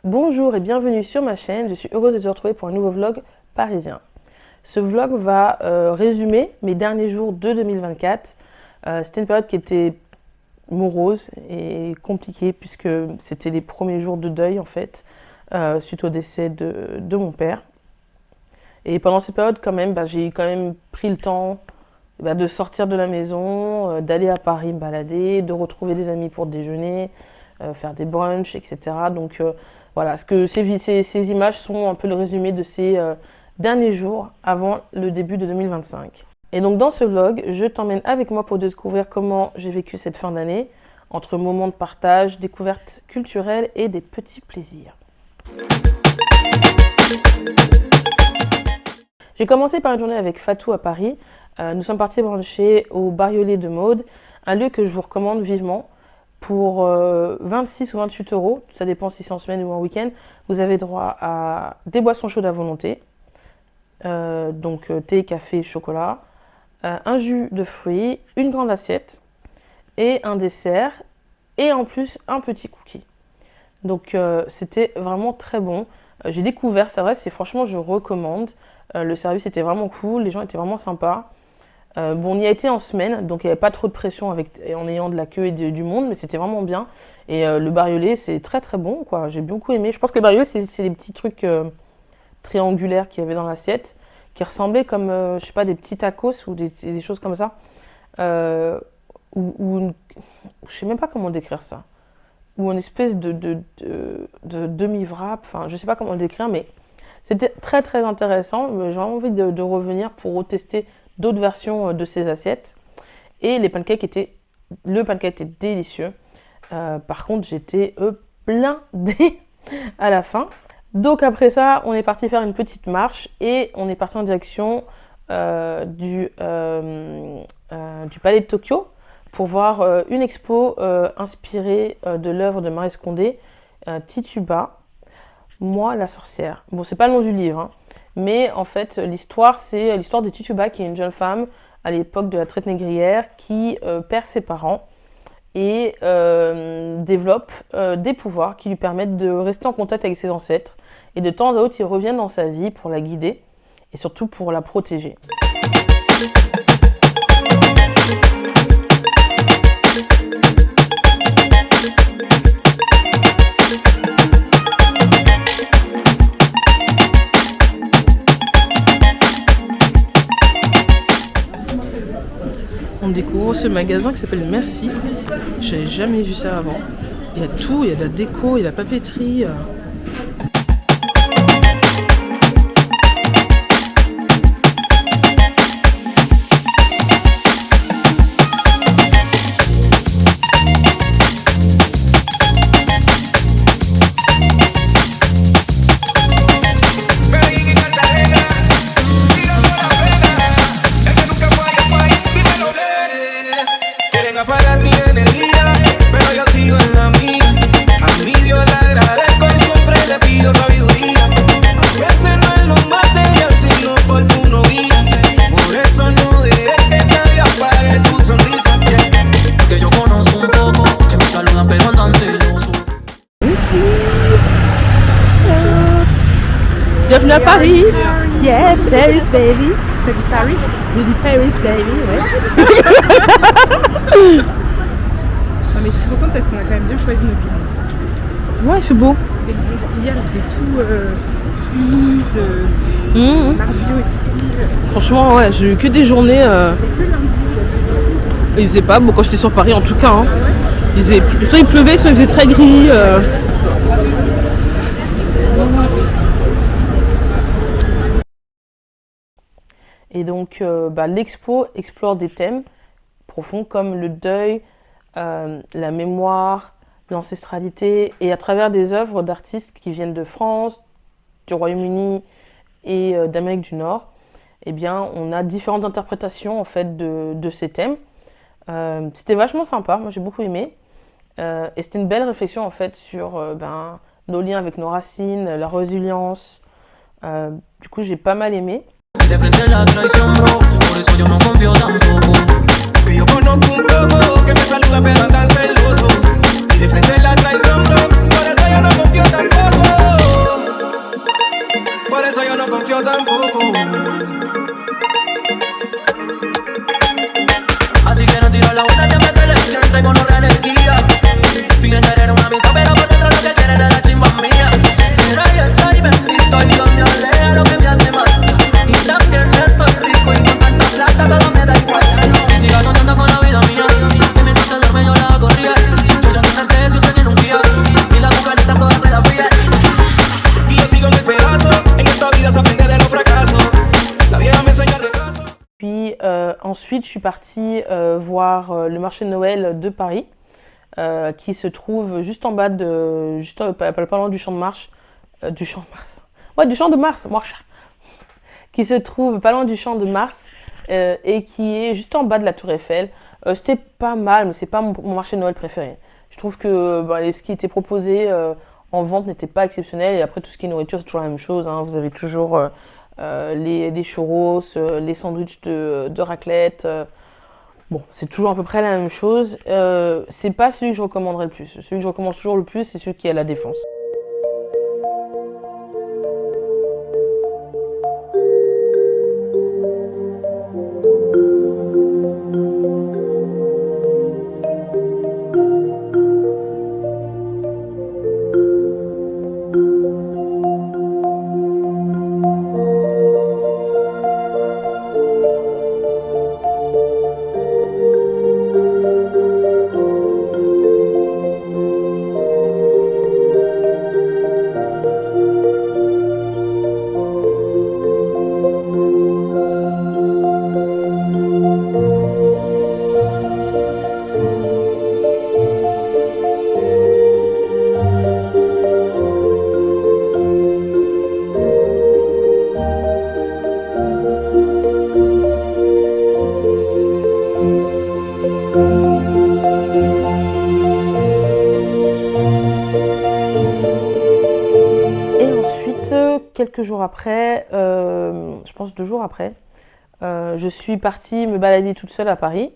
Bonjour et bienvenue sur ma chaîne, je suis heureuse de te retrouver pour un nouveau vlog parisien. Ce vlog va résumer mes derniers jours de 2024. C'était une période qui était morose et compliquée puisque c'était les premiers jours de deuil en fait, suite au décès de mon père. Et pendant cette période quand même, j'ai quand même pris le temps de sortir de la maison, d'aller à Paris me balader, de retrouver des amis pour déjeuner, faire des brunchs, etc. Donc voilà, ces images sont un peu le résumé de ces derniers jours avant le début de 2025. Et donc dans ce vlog, je t'emmène avec moi pour découvrir comment j'ai vécu cette fin d'année, entre moments de partage, découvertes culturelles et des petits plaisirs. J'ai commencé par une journée avec Fatou à Paris. Nous sommes partis bruncher au Bariolé de Maude, un lieu que je vous recommande vivement. Pour 26 ou 28 €, ça dépend si c'est en semaine ou en week-end, vous avez droit à des boissons chaudes à volonté, donc thé, café, chocolat, un jus de fruits, une grande assiette et un dessert et en plus un petit cookie. Donc c'était vraiment très bon. J'ai découvert, c'est vrai, franchement je recommande. Le service était vraiment cool, les gens étaient vraiment sympas. On y a été en semaine, donc il n'y avait pas trop de pression en ayant de la queue et du monde, mais c'était vraiment bien. Et le bariolé, c'est très très bon, quoi. J'ai beaucoup aimé. Je pense que le bariolé, c'est des petits trucs triangulaires qu'il y avait dans l'assiette, qui ressemblaient comme, je sais pas, des petits tacos ou des choses comme ça. Je sais même pas comment décrire ça. Ou une espèce de demi-wrap, enfin, je sais pas comment le décrire, mais c'était très très intéressant. J'ai envie de revenir pour retester d'autres versions de ces assiettes. Et le pancake était délicieux. Par contre, j'étais blindée à la fin. Donc après ça, on est parti faire une petite marche et on est parti en direction du Palais de Tokyo pour voir une expo inspirée de l'œuvre de Maryse Condé, Tituba, Moi la sorcière. Bon, c'est pas le nom du livre, hein. Mais en fait, l'histoire, c'est l'histoire de Tituba, qui est une jeune femme à l'époque de la traite négrière qui perd ses parents et développe des pouvoirs qui lui permettent de rester en contact avec ses ancêtres. Et de temps à autre, ils reviennent dans sa vie pour la guider et surtout pour la protéger. On découvre ce magasin qui s'appelle Merci. J'avais jamais vu ça avant. Il y a tout, il y a de la déco, il y a de la papeterie. Bienvenue à Paris. Yes, Paris baby. T'as dit Paris? J'ai dit Paris baby, ouais. Non mais je suis contente parce qu'on a quand même bien choisi notre journée. Ouais, c'est beau. Hier il faisait tout humide, mardi aussi. Franchement, ouais, j'ai eu que des journées. Il faisait pas beau quand j'étais sur Paris en tout cas. Hein. Soit il pleuvait, soit il faisait très gris. Et donc, l'expo explore des thèmes profonds comme le deuil, la mémoire, l'ancestralité, et à travers des œuvres d'artistes qui viennent de France, du Royaume-Uni et d'Amérique du Nord, eh bien, on a différentes interprétations en fait de ces thèmes. C'était vachement sympa, moi j'ai beaucoup aimé, et c'était une belle réflexion en fait sur nos liens avec nos racines, la résilience. Du coup, j'ai pas mal aimé. De frente la traición, bro, por eso yo no confío tampoco. Que yo conozco un poco que me saluda pero tan celoso. Y de frente la traición, bro, por eso yo no confío tampoco. tampoco. Así que no tiro la una, siempre se le sienta y monorrea energía. Fingen tener una amistad, pero por dentro lo que quieren es la chimba mía. Pero yo soy bendito y Dios me alea lo que me hace mal. Y también estoy rico y con tanta plata todo me da igual. Y siga contando con la vida mía, que mientras se duerme yo la hago correr. Yo ya en Mercedes y usted en un Kia, y las bucanitas todas se la frían. Y yo sigo en el pedazo, en esta vida se aprende de los fracasos. La vieja me enseña retraso. Puis ensuite, je suis partie voir le marché de Noël de Paris, qui se trouve juste en bas de, pas loin du champ de Mars, du champ de Mars, ouais, du champ de Mars, qui se trouve pas loin du champ de Mars et qui est juste en bas de la Tour Eiffel. C'était pas mal, mais c'est pas mon marché de Noël préféré. Je trouve que ce qui était proposé en vente n'était pas exceptionnel, et après tout ce qui est nourriture, c'est toujours la même chose, hein. Vous avez toujours les churros, les sandwichs de raclette. Bon, c'est toujours à peu près la même chose. C'est pas celui que je recommanderais le plus. Celui que je recommande toujours le plus, c'est celui qui est à la Défense. Quelques jours après, je pense 2 jours après, je suis partie me balader toute seule à Paris.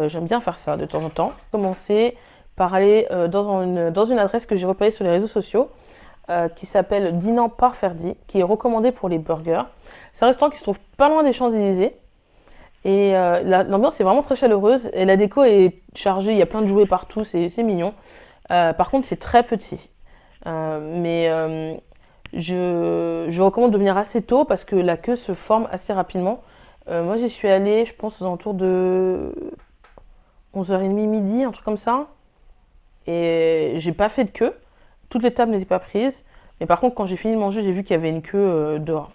J'aime bien faire ça de temps en temps. J'ai commencé par aller dans une adresse que j'ai repérée sur les réseaux sociaux qui s'appelle Dinant par Ferdi, qui est recommandée pour les burgers. C'est un restaurant qui se trouve pas loin des Champs-Élysées. Et l'ambiance est vraiment très chaleureuse et la déco est chargée, il y a plein de jouets partout, c'est mignon. Par contre, c'est très petit. Je recommande de venir assez tôt parce que la queue se forme assez rapidement. Moi, j'y suis allée, je pense, aux alentours de 11h30, midi, un truc comme ça. Et j'ai pas fait de queue. Toutes les tables n'étaient pas prises. Mais par contre, quand j'ai fini de manger, j'ai vu qu'il y avait une queue dehors.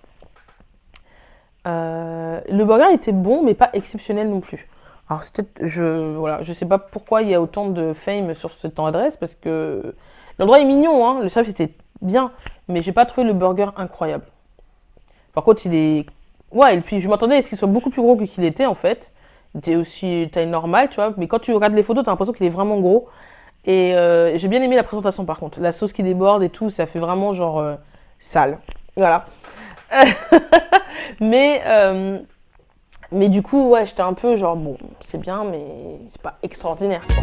Le burger était bon, mais pas exceptionnel non plus. Alors, je sais pas pourquoi il y a autant de fame sur cette adresse, parce que l'endroit est mignon, hein. Le service était bien, mais j'ai pas trouvé le burger incroyable. Par contre, il est... Ouais, et puis je m'attendais à ce qu'il soit beaucoup plus gros que qu'il était, en fait. Il était aussi taille normale, tu vois. Mais quand tu regardes les photos, t'as l'impression qu'il est vraiment gros. Et j'ai bien aimé la présentation, par contre. La sauce qui déborde et tout, ça fait vraiment genre sale. Voilà. Mais du coup, ouais, j'étais un peu genre, bon, c'est bien, mais c'est pas extraordinaire, quoi.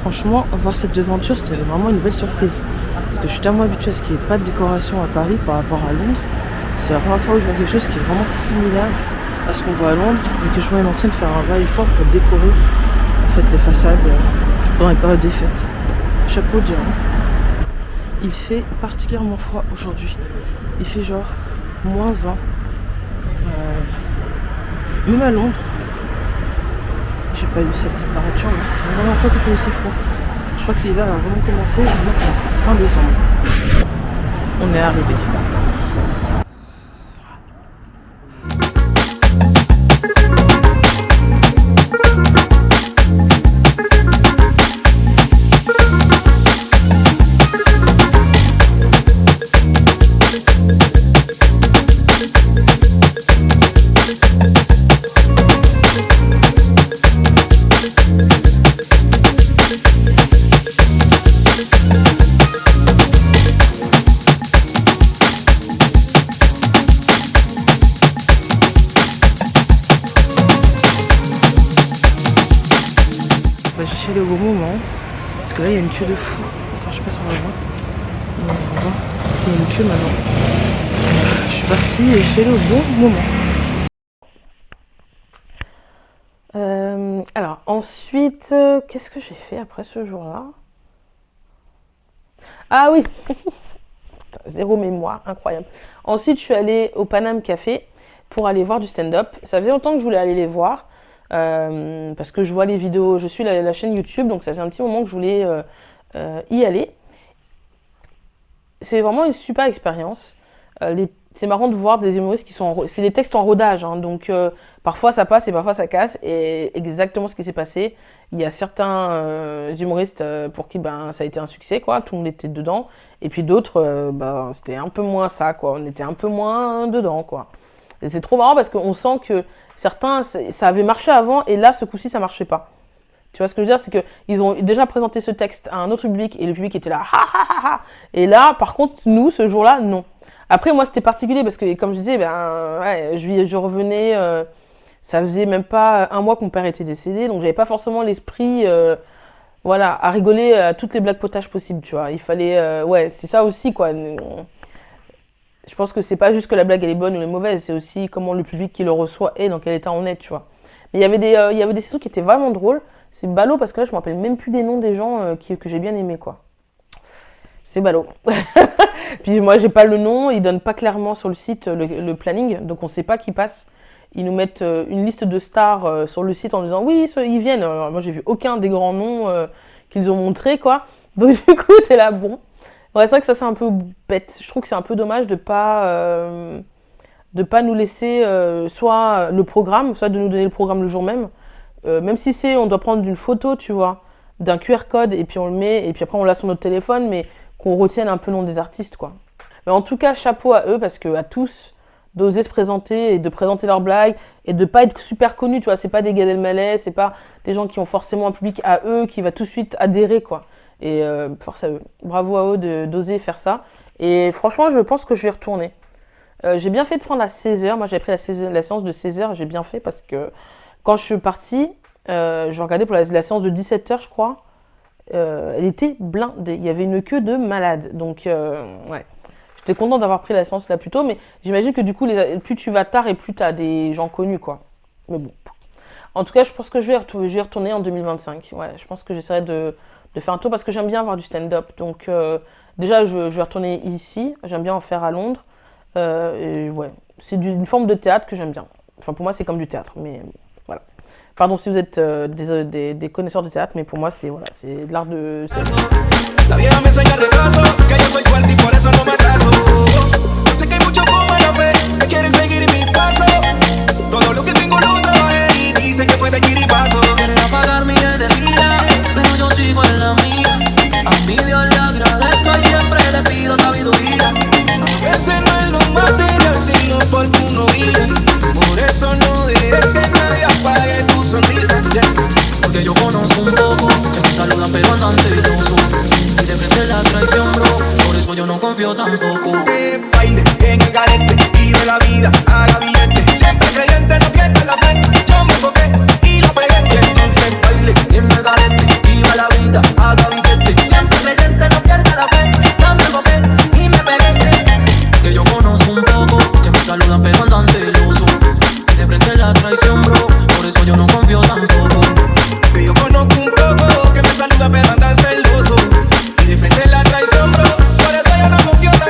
Franchement, voir cette devanture, c'était vraiment une belle surprise. Parce que je suis tellement habituée à ce qu'il n'y ait pas de décoration à Paris par rapport à Londres. C'est la première fois où je vois quelque chose qui est vraiment similaire à ce qu'on voit à Londres, et que je vois une ancienne faire un vrai effort pour décorer en fait les façades pendant les périodes des fêtes. Chapeau dur. Il fait particulièrement froid aujourd'hui. Il fait genre -1. Même à Londres, j'ai pas eu cette température là. C'est la première fois qu'il fait aussi froid. Je crois que l'hiver a vraiment commencé fin décembre. On est arrivé. Parce que là, il y a une queue de fou. Attends, je sais pas si on va le voir. Non, on va voir. Il y a une queue maintenant. Je suis partie et je fais le bon moment. Alors, ensuite, qu'est-ce que j'ai fait après ce jour-là? Ah oui. Zéro mémoire, incroyable. Ensuite, je suis allée au Paname Café pour aller voir du stand-up. Ça faisait longtemps que je voulais aller les voir parce que je vois les vidéos, je suis la chaîne YouTube, donc ça faisait un petit moment que je voulais y aller. C'est vraiment une super expérience. C'est marrant de voir des humoristes qui sont c'est des textes en rodage, hein, donc parfois ça passe et parfois ça casse, et exactement ce qui s'est passé. Il y a certains humoristes pour qui ça a été un succès, quoi, tout le monde était dedans, et puis d'autres c'était un peu moins ça, quoi, on était un peu moins dedans, quoi. Et c'est trop marrant parce qu'on sent que certains ça avait marché avant et là ce coup-ci ça marchait pas. Tu vois ce que je veux dire, c'est qu'ils ont déjà présenté ce texte à un autre public et le public était là, ha ha ha ha. Et là, par contre, nous, ce jour-là, non. Après, moi, c'était particulier parce que, comme je disais, je revenais, ça faisait même pas un mois que mon père était décédé, donc j'avais pas forcément l'esprit, à rigoler à toutes les blagues potages possibles, tu vois. Il fallait, c'est ça aussi, quoi. Je pense que c'est pas juste que la blague elle est bonne ou elle est mauvaise, c'est aussi comment le public qui le reçoit est, dans quel état on est, tu vois. Mais il y avait des sessions qui étaient vraiment drôles. C'est ballot parce que là, je me rappelle même plus des noms des gens que j'ai bien aimés, quoi. C'est ballot. Puis moi, j'ai pas le nom, ils donnent pas clairement sur le site le planning, donc on sait pas qui passe. Ils nous mettent une liste de stars sur le site en disant oui, ils viennent. Alors, moi, j'ai vu aucun des grands noms qu'ils ont montrés, quoi. Donc du coup, t'es là, bon. Ouais, c'est vrai que ça, c'est un peu bête. Je trouve que c'est un peu dommage de pas nous laisser soit le programme, soit de nous donner le programme le jour même. Même si on doit prendre une photo, tu vois, d'un QR code et puis on le met et puis après on l'a sur notre téléphone, mais qu'on retienne un peu le nom des artistes, quoi. Mais en tout cas, chapeau à eux parce que à tous d'oser se présenter et de présenter leurs blagues et de pas être super connus, tu vois, c'est pas des Gad Elmaleh, c'est pas des gens qui ont forcément un public à eux qui va tout de suite adhérer, quoi. Et force à eux, bravo à eux d'oser faire ça. Et franchement, je pense que je vais retourner. J'ai bien fait de prendre à 16h. Moi, j'avais pris la séance de 16h. J'ai bien fait parce que quand je suis partie, je regardais pour la séance de 17h, je crois. Elle était blindée. Il y avait une queue de malade. Donc, ouais. J'étais contente d'avoir pris la séance là plus tôt. Mais j'imagine que du coup, plus tu vas tard et plus tu as des gens connus, quoi. Mais bon. En tout cas, je pense que je vais y retourner en 2025. Ouais, je pense que j'essaierai de faire un tour parce que j'aime bien voir du stand-up. Donc, déjà, je vais retourner ici. J'aime bien en faire à Londres. Et ouais, c'est une forme de théâtre que j'aime bien. Enfin, pour moi, c'est comme du théâtre, mais voilà. Pardon si vous êtes des connaisseurs de théâtre, mais pour moi, c'est de l'art de... La vieja me enseña retraso, que yo soy fuerte y por eso no me atraso. Yo sé que hay muchos como la fe, que quieren seguir mis pasos. Todo lo que tengo lo trabajé y dicen que fue de chiripazo. Quieren apagar mi energía, pero yo sigo en la mía. A mi Dios le agradezco y siempre le pido sabiduría. A veces no es lo material, sino por tu novia. Por eso no dejes que nadie apague tu sonrisa. Porque yo conozco un poco que me saludan pero andan celoso. Y de frente la traición, bro. Por eso yo no confío tampoco. Baile en el garete, vive la vida, haga billete. Siempre creyente, no pierdas la fe. Yo me enfoqué y la pegué. Y entonces baile en el garete, vive la vida, haga billete. Siempre creyente, no pierdas la fe. Yo me enfoqué y me pegué. Que yo conozco un poco que me saludan pero andan celosos. Y de frente la traición, bro. Por eso yo no confío tampoco. Que yo conozco un poco que me saludan pero andan celosos. Y de frente la traición, bro. Por eso yo no confío tampoco.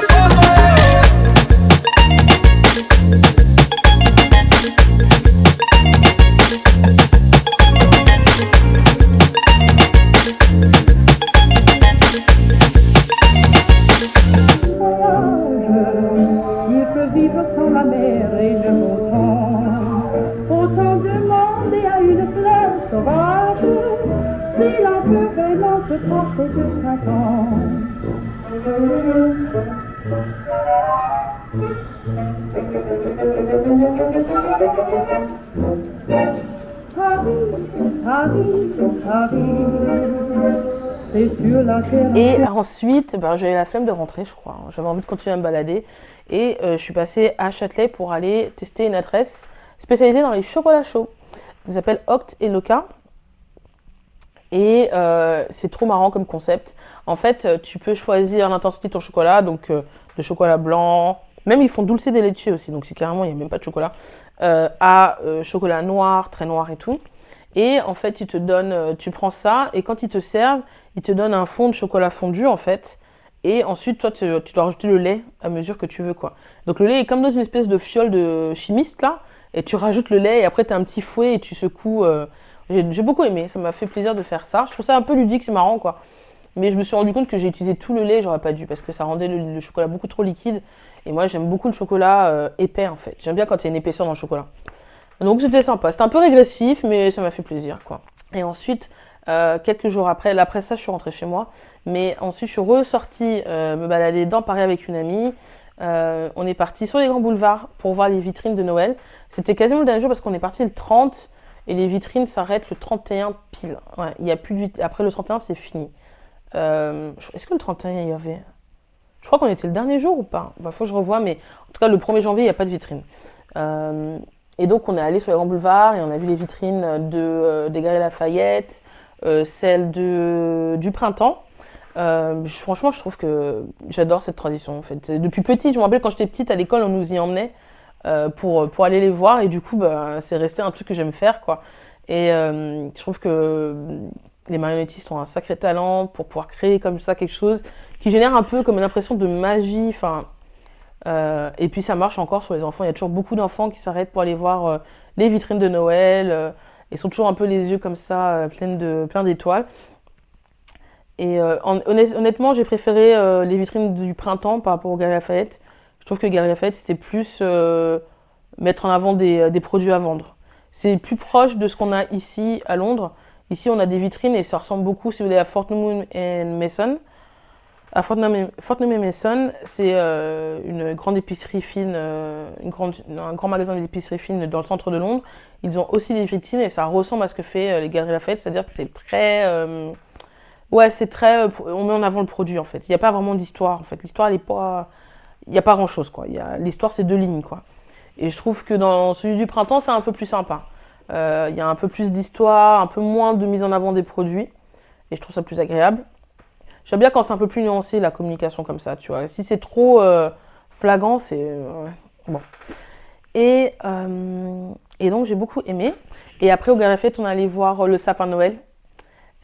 Il peut vivre sans la mer et le beau temps. Autant demander à une fleur sauvage si l'on peut vraiment se porter de printemps. Et ensuite, j'avais la flemme de rentrer, je crois. J'avais envie de continuer à me balader. Et je suis passée à Châtelet pour aller tester une adresse spécialisée dans les chocolats chauds. Elle s'appelle Oct et Loca. Et c'est trop marrant comme concept. En fait, tu peux choisir l'intensité de ton chocolat, donc de chocolat blanc, même ils font dulce de leche aussi, donc c'est carrément, il n'y a même pas de chocolat, chocolat noir, très noir et tout. Et en fait, ils te donnent, tu prends ça, et quand ils te servent, ils te donnent un fond de chocolat fondu, en fait. Et ensuite, toi, tu dois rajouter le lait à mesure que tu veux, quoi. Donc le lait est comme dans une espèce de fiole de chimiste, là, et tu rajoutes le lait, et après, tu as un petit fouet, et tu secoues. J'ai beaucoup aimé, ça m'a fait plaisir de faire ça. Je trouve ça un peu ludique, c'est marrant, quoi. Mais je me suis rendu compte que j'ai utilisé tout le lait, j'aurais pas dû, parce que ça rendait le chocolat beaucoup trop liquide. Et moi, j'aime beaucoup le chocolat épais, en fait. J'aime bien quand il y a une épaisseur dans le chocolat. Donc c'était sympa. C'était un peu régressif, mais ça m'a fait plaisir, quoi. Et ensuite, quelques jours après ça, je suis rentrée chez moi. Mais ensuite, je suis ressortie me balader dans Paris avec une amie. On est parti sur les grands boulevards pour voir les vitrines de Noël. C'était quasiment le dernier jour parce qu'on est parti le 30 et les vitrines s'arrêtent le 31 pile. Ouais, il y a plus de après le 31, c'est fini. Est-ce que le 31, il y avait... Je crois qu'on était le dernier jour ou pas? Faut que je revoie, mais en tout cas, le 1er janvier, il n'y a pas de vitrine. Et donc, on est allé sur les grands boulevards et on a vu les vitrines des Galeries Lafayette, celles du printemps. Franchement, je trouve que j'adore cette tradition. En fait. Depuis petite, je me rappelle quand j'étais petite, à l'école, on nous y emmenait pour aller les voir. Et du coup, c'est resté un truc que j'aime faire, quoi. Et je trouve que les marionnettistes ont un sacré talent pour pouvoir créer comme ça quelque chose qui génère un peu comme une impression de magie. Enfin, et puis ça marche encore sur les enfants. Il y a toujours beaucoup d'enfants qui s'arrêtent pour aller voir les vitrines de Noël. Ils sont toujours un peu les yeux comme ça, plein d'étoiles. Et honnêtement, j'ai préféré les vitrines du printemps par rapport aux Galeries Lafayette. Je trouve que Galeries Lafayette, c'était plus mettre en avant des produits à vendre. C'est plus proche de ce qu'on a ici à Londres. Ici, on a des vitrines et ça ressemble beaucoup, si vous voulez, à Fortnum & Mason. À Fortnum & Mason, c'est une grande épicerie fine, un grand magasin d'épicerie fine dans le centre de Londres. Ils ont aussi des vitrines et ça ressemble à ce que fait les Galeries Lafayette, c'est-à-dire que c'est très... c'est très... on met en avant le produit, en fait. Il n'y a pas vraiment d'histoire, en fait. L'histoire, elle est pas... Il n'y a pas grand-chose, quoi. L'histoire, c'est 2 lignes, quoi. Et je trouve que dans celui du printemps, c'est un peu plus sympa. Il y a un peu plus d'histoire, un peu moins de mise en avant des produits. Et je trouve ça plus agréable. J'aime bien quand c'est un peu plus nuancé, la communication comme ça, tu vois. Si c'est trop flagrant, c'est... bon. Et donc, j'ai beaucoup aimé. Et après, au Galeries Lafayette, on allait voir le sapin de Noël.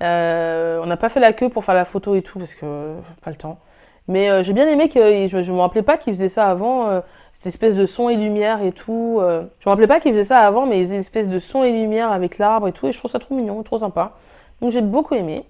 On n'a pas fait la queue pour faire la photo et tout, parce que pas le temps. Mais j'ai bien aimé que... Je me rappelais pas qu'ils faisaient ça avant... cette espèce de son et lumière et tout. Je me rappelais pas qu'ils faisaient ça avant, mais ils faisaient une espèce de son et lumière avec l'arbre et tout. Et je trouve ça trop mignon, trop sympa. Donc j'ai beaucoup aimé.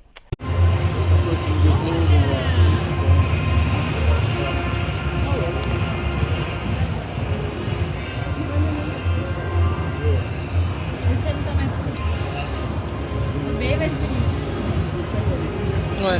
Ouais.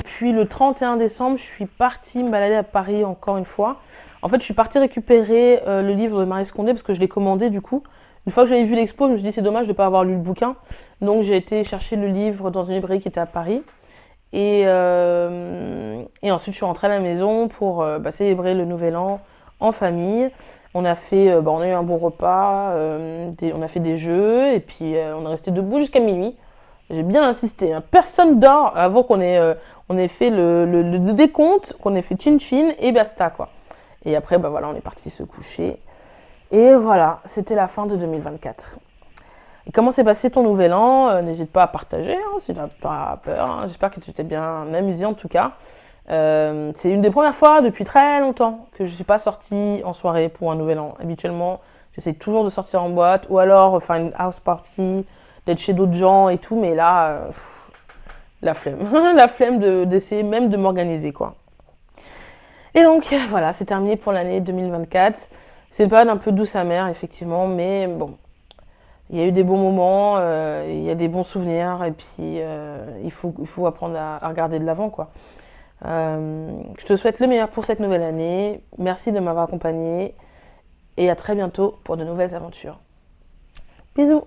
Puis le 31 décembre, je suis partie me balader à Paris encore une fois. En fait, je suis partie récupérer le livre de Maryse Condé parce que je l'ai commandé du coup. Une fois que j'avais vu l'expo, je me suis dit c'est dommage de ne pas avoir lu le bouquin. Donc j'ai été chercher le livre dans une librairie qui était à Paris. Et ensuite, je suis rentrée à la maison pour célébrer le Nouvel An en famille. On a fait, on a eu un bon repas, on a fait des jeux et puis on est resté debout jusqu'à minuit. J'ai bien insisté, hein. Personne dort avant qu'on ait fait le décompte, qu'on ait fait chin-chin et basta, quoi. Et après, on est parti se coucher. Et voilà, c'était la fin de 2024. Et comment s'est passé ton nouvel an? N'hésite pas à partager, hein, si tu n'as pas peur. Hein. J'espère que tu t'es bien amusé en tout cas. C'est une des premières fois depuis très longtemps que je ne suis pas sortie en soirée pour un nouvel an. Habituellement, j'essaie toujours de sortir en boîte ou alors faire une house party, d'être chez d'autres gens et tout. Mais là, la flemme. La flemme d'essayer même de m'organiser, quoi. Et donc, voilà, c'est terminé pour l'année 2024. C'est une période un peu douce amère, effectivement, mais bon. Il y a eu des bons moments, il y a des bons souvenirs, et puis il faut apprendre à regarder de l'avant, quoi. Je te souhaite le meilleur pour cette nouvelle année. Merci de m'avoir accompagné, et à très bientôt pour de nouvelles aventures. Bisous!